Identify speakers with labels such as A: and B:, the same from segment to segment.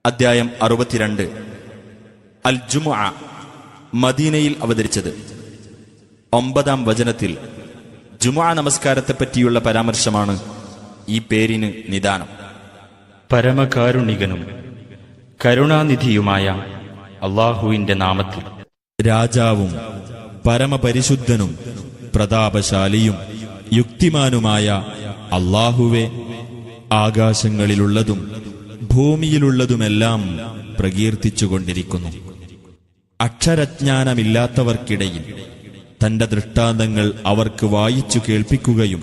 A: അദ്ധ്യായം 62 അൽ ജുമുഅ മദീനയിൽ അവതരിച്ചത്. 9-ാം വചനത്തിൽ ജുമുഅ നമസ്കാരത്തെപ്പറ്റിയുള്ള പരാമർശമാണ് ഈ പേരിന് നിദാനം.
B: പരമകാരുണികനും കരുണാനിധിയുമായ അല്ലാഹുവിന്റെ നാമത്തിൽ.
C: രാജാവും പരമപരിശുദ്ധനും പ്രതാപശാലിയും യുക്തിമാനുമായ അല്ലാഹുവേ, ആകാശങ്ങളിലുള്ളതും ഭൂമിയിലുള്ളതുമെല്ലാം പ്രകീർത്തിച്ചുകൊണ്ടിരിക്കുന്നു. അക്ഷരജ്ഞാനമില്ലാത്തവർക്കിടയിൽ തന്റെ ദൃഷ്ടാന്തങ്ങൾ അവർക്ക് വായിച്ചു കേൾപ്പിക്കുകയും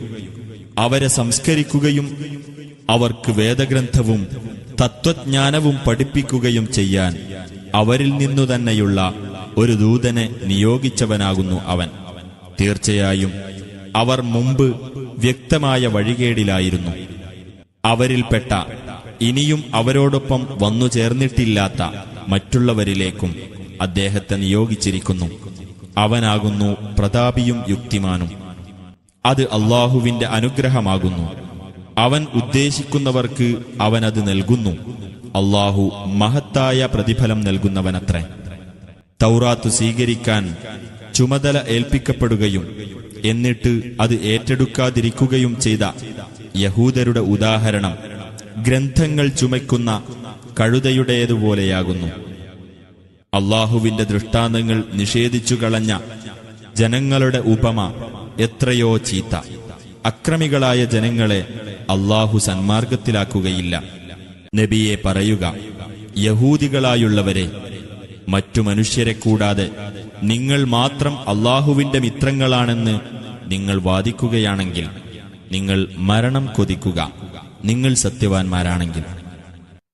C: അവരെ സംസ്കരിക്കുകയും അവർക്ക് വേദഗ്രന്ഥവും തത്വജ്ഞാനവും പഠിപ്പിക്കുകയും ചെയ്യാൻ അവരിൽ നിന്നു തന്നെയുള്ള ഒരു ദൂതനെ നിയോഗിച്ചവനാകുന്നു അവൻ. തീർച്ചയായും അവർ മുമ്പ് വ്യക്തമായ വഴികേടിലായിരുന്നു. അവരിൽപ്പെട്ട ഇനിയും അവരോടൊപ്പം വന്നു ചേർന്നിട്ടില്ലാത്ത മറ്റുള്ളവരിലേക്കും അദ്ദേഹത്തെ നിയോഗിച്ചിരിക്കുന്നു. അവനാകുന്നു പ്രതാപിയും യുക്തിമാനും. അത് അല്ലാഹുവിന്റെ അനുഗ്രഹമാകുന്നു. അവൻ ഉദ്ദേശിക്കുന്നവർക്ക് അവനത് നൽകുന്നു. അല്ലാഹു മഹത്തായ പ്രതിഫലം നൽകുന്നവനത്രേ. തൗറാത്ത് സ്വീകരിക്കാൻ ചുമതല ഏൽപ്പിക്കപ്പെടുകയും എന്നിട്ട് അത് ഏറ്റെടുക്കാതിരിക്കുകയും ചെയ്ത യഹൂദരുടെ ഉദാഹരണം ഗ്രന്ഥങ്ങൾ ചുമയ്ക്കുന്ന കഴുതയുടേതുപോലെയാകുന്നു. അല്ലാഹുവിന്റെ ദൃഷ്ടാന്തങ്ങൾ നിഷേധിച്ചു കളഞ്ഞ ജനങ്ങളുടെ ഉപമ എത്രയോ ചീത്ത. അക്രമികളായ ജനങ്ങളെ അല്ലാഹു സന്മാർഗത്തിലാക്കുകയില്ല. നബിയെ പറയുക, യഹൂദികളായുള്ളവരെ, മറ്റു മനുഷ്യരെ കൂടാതെ നിങ്ങൾ മാത്രം അല്ലാഹുവിന്റെ മിത്രങ്ങളാണെന്ന് നിങ്ങൾ വാദിക്കുകയാണെങ്കിൽ നിങ്ങൾ മരണം കൊതിക്കുക, നിങ്ങൾ സത്യവാൻമാരാണെങ്കിൽ.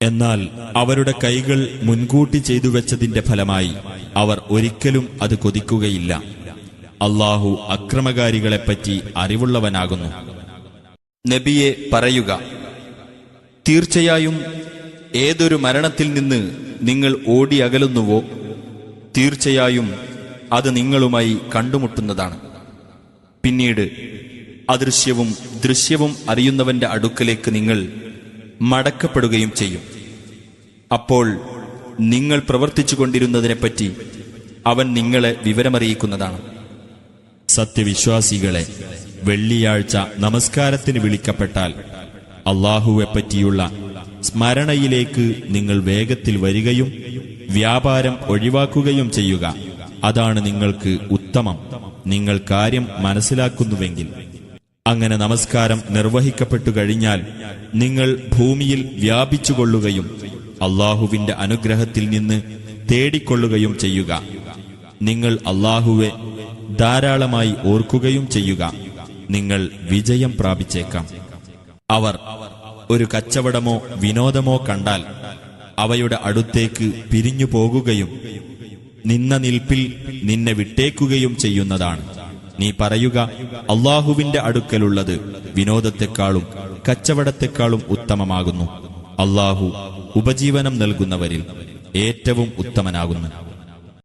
C: എന്നാൽ അവരുടെ കൈകൾ മുൻകൂട്ടി ചെയ്തു വെച്ചതിന്റെ ഫലമായി അവർ ഒരിക്കലും അത് കൊതിക്കുകയില്ല. അല്ലാഹു അക്രമകാരികളെപ്പറ്റി അറിവുള്ളവനാകുന്നു.
A: നബിയെ പറയുക, തീർച്ചയായും ഏതൊരു മരണത്തിൽ നിന്ന് നിങ്ങൾ ഓടിയകലുന്നുവോ തീർച്ചയായും അത് നിങ്ങളുമായി കണ്ടുമുട്ടുന്നതാണ്. പിന്നീട് അദൃശ്യവും ദൃശ്യവും അറിയുന്നവന്റെ അടുക്കലേക്ക് നിങ്ങൾ മടക്കപ്പെടുകയും ചെയ്യും. അപ്പോൾ നിങ്ങൾ പ്രവർത്തിച്ചുകൊണ്ടിരുന്നതിനെപ്പറ്റി അവൻ നിങ്ങളെ വിവരമറിയിക്കുന്നതാണ്.
C: സത്യവിശ്വാസികളെ, വെള്ളിയാഴ്ച നമസ്കാരത്തിന് വിളിക്കപ്പെട്ടാൽ അല്ലാഹുവെപ്പറ്റിയുള്ള സ്മരണയിലേക്ക് നിങ്ങൾ വേഗത്തിൽ വരികയും വ്യാപാരം ഒഴിവാക്കുകയും ചെയ്യുക. അതാണ് നിങ്ങൾക്ക് ഉത്തമം, നിങ്ങൾ കാര്യം മനസ്സിലാക്കുന്നുവെങ്കിൽ. അങ്ങനെ നമസ്കാരം നിർവഹിക്കപ്പെട്ടു കഴിഞ്ഞാൽ നിങ്ങൾ ഭൂമിയിൽ വ്യാപിച്ചുകൊള്ളുകയും അല്ലാഹുവിന്റെ അനുഗ്രഹത്തിൽ നിന്ന് തേടിക്കൊള്ളുകയും ചെയ്യുക. നിങ്ങൾ അല്ലാഹുവെ ധാരാളമായി ഓർക്കുകയും ചെയ്യുക. നിങ്ങൾ വിജയം പ്രാപിച്ചേക്കാം. അവർ ഒരു കച്ചവടമോ വിനോദമോ കണ്ടാൽ അവയുടെ അടുത്തേക്ക് പിരിഞ്ഞു പോകുകയും നിന്ന നിൽപ്പിൽ നിന്നെ വിട്ടേക്കുകയും ചെയ്യുന്നതാണ്. നീ പറയുക, അല്ലാഹുവിന്റെ അടുക്കലുള്ളത് വിനോദത്തെക്കാളും കച്ചവടത്തെക്കാളും ഉത്തമമാകുന്നു. അല്ലാഹു ഉപജീവനം നൽകുന്നവരിൽ ഏറ്റവും ഉത്തമനാകുന്നു.